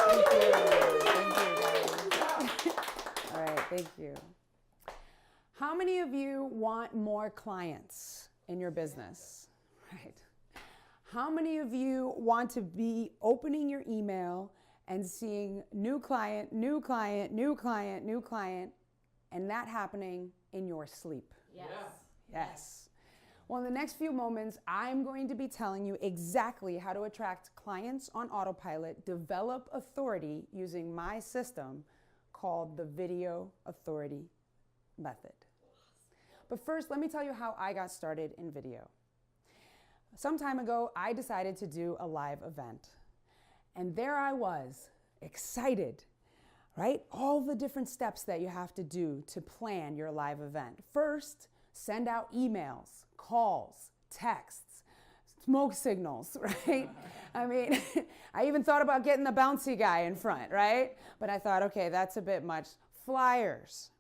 Thank you, guys. All right, thank you. How many of you want more clients in your business? Right. How many of you want to be opening your email and seeing new client, new client, new client, new client, and that happening in your sleep? Yes. Yes. Well, in the next few moments, I'm going to be telling you exactly how to attract clients on autopilot, develop authority using my system called the Video Authority Method. But first, let me tell you how I got started in video. Some time ago, I decided to do a live event. And there I was, excited, right? All the different steps that you have to do to plan your live event. First, send out emails, calls, texts, smoke signals, right? I mean, I even thought about getting the bouncy guy in front, right? But I thought, okay, that's a bit much. Flyers.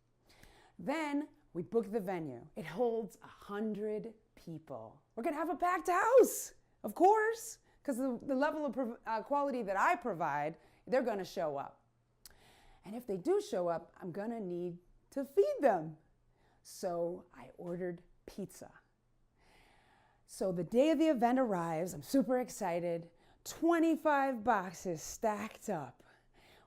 Then we booked the venue. It holds 100 people. We're gonna have a packed house, of course, because the level of quality that I provide, they're gonna show up. And if they do show up, I'm gonna need to feed them. So I ordered pizza. So the day of the event arrives, I'm super excited, 25 boxes stacked up.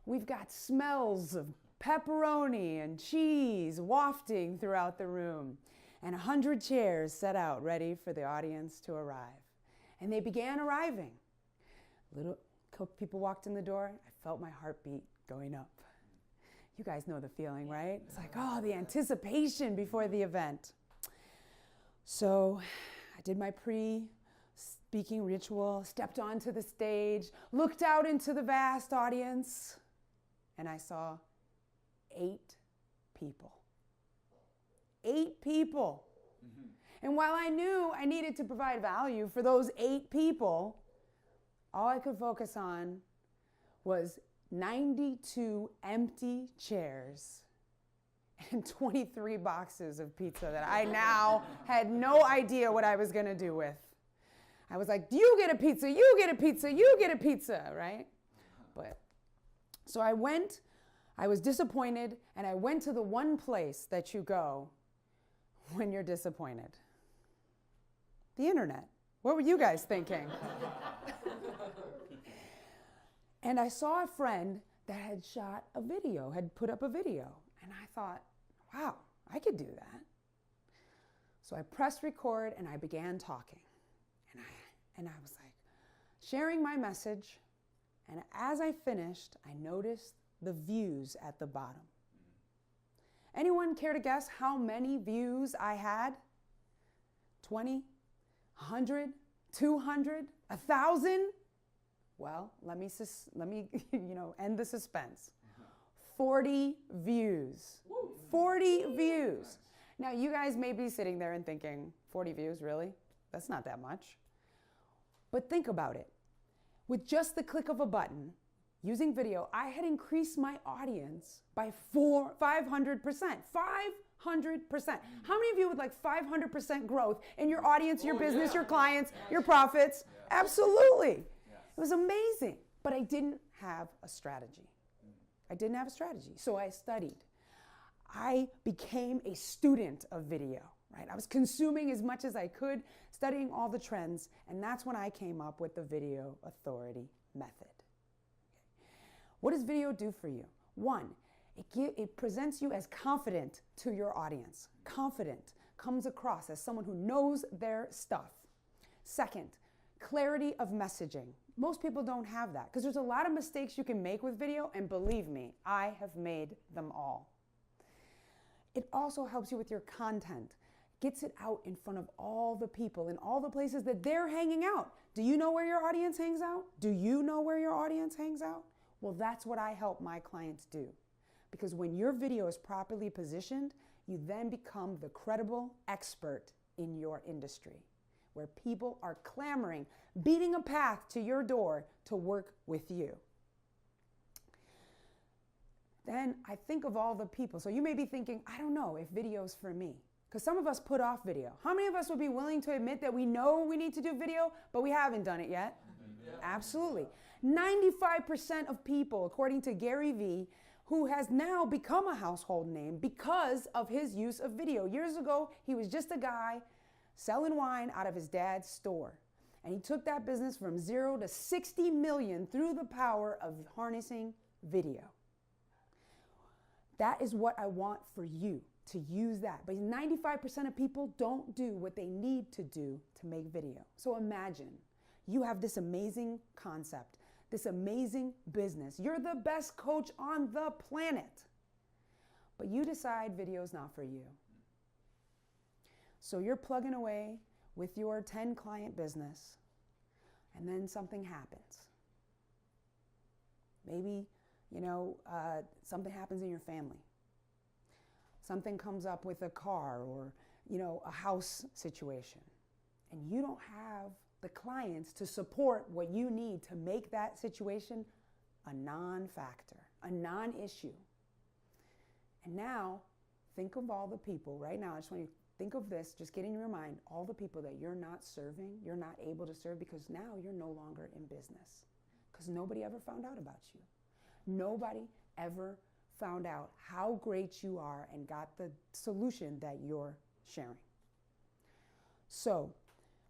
We've got smells of pepperoni and cheese wafting throughout the room, and 100 chairs set out ready for the audience to arrive. And they began arriving. Little people walked in the door. I felt my heartbeat going up. You guys know the feeling, right? It's like, oh, the anticipation before the event. So I did my pre-speaking ritual, stepped onto the stage, looked out into the vast audience, and I saw 8 people. 8 people. Mm-hmm. And while I knew I needed to provide value for those 8 people, all I could focus on was 92 empty chairs and 23 boxes of pizza that I now had no idea what I was going to do with. I was like, you get a pizza, you get a pizza, you get a pizza, right? But so I was disappointed, and I went to the one place that you go when you're disappointed. The internet. What were you guys thinking? And I saw a friend that had shot a video, had put up a video. And I thought, wow, I could do that. So I pressed record and I began talking. And I was like, sharing my message. And as I finished, I noticed the views at the bottom. Anyone care to guess how many views I had? 20? 100? 200? 1,000? Well, let me end the suspense. 40 views. 40 views. Now, you guys may be sitting there and thinking, 40 views, really? That's not that much. But think about it. With just the click of a button, using video, I had increased my audience by 500%. 500%. How many of you would like 500% growth in your audience, your business, your clients, your profits? Absolutely. It was amazing, but I didn't have a strategy. So I studied. I became a student of video, right? I was consuming as much as I could, studying all the trends, and that's when I came up with the Video Authority Method. Okay. What does video do for you? One, it presents you as confident to your audience. Confident comes across as someone who knows their stuff. Second, clarity of messaging. Most people don't have that because there's a lot of mistakes you can make with video, and believe me, I have made them all. It also helps you with your content. Gets it out in front of all the people in all the places that they're hanging out. Do you know where your audience hangs out? Do you know where your audience hangs out? Well, that's what I help my clients do. Because when your video is properly positioned, you then become the credible expert in your industry, where people are clamoring, beating a path to your door to work with you. Then I think of all the people. So you may be thinking, I don't know if video's for me. Because some of us put off video. How many of us would be willing to admit that we know we need to do video, but we haven't done it yet? Yeah. Absolutely. 95% of people, according to Gary Vee, who has now become a household name because of his use of video. Years ago, he was just a guy selling wine out of his dad's store. And he took that business from 0 to 60 million through the power of harnessing video. That is what I want for you, to use that. But 95% of people don't do what they need to do to make video. So imagine you have this amazing concept, this amazing business. You're the best coach on the planet. But you decide video is not for you. So you're plugging away with your 10 client business, and then something happens. Maybe, something happens in your family. Something comes up with a car or, a house situation. And you don't have the clients to support what you need to make that situation a non-factor, a non-issue. And now, think of all the people right now. I just want you to think of this, just get in your mind, all the people that you're not serving, you're not able to serve because now you're no longer in business. Because nobody ever found out about you. Nobody ever found out how great you are and got the solution that you're sharing. So,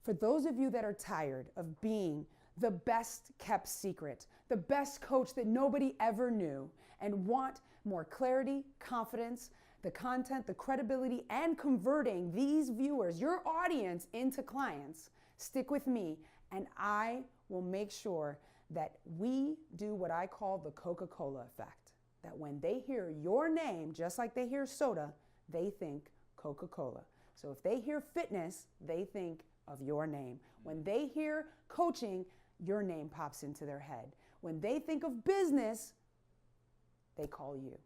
for those of you that are tired of being the best kept secret, the best coach that nobody ever knew, and want more clarity, confidence, the content, the credibility, and converting these viewers, your audience, into clients, stick with me and I will make sure that we do what I call the Coca-Cola effect. That when they hear your name, just like they hear soda, they think Coca-Cola. So if they hear fitness, they think of your name. When they hear coaching, your name pops into their head. When they think of business, they call you.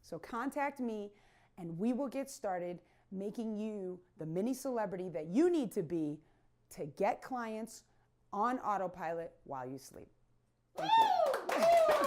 So contact me and we will get started making you the mini celebrity that you need to be to get clients on autopilot while you sleep. Thank you.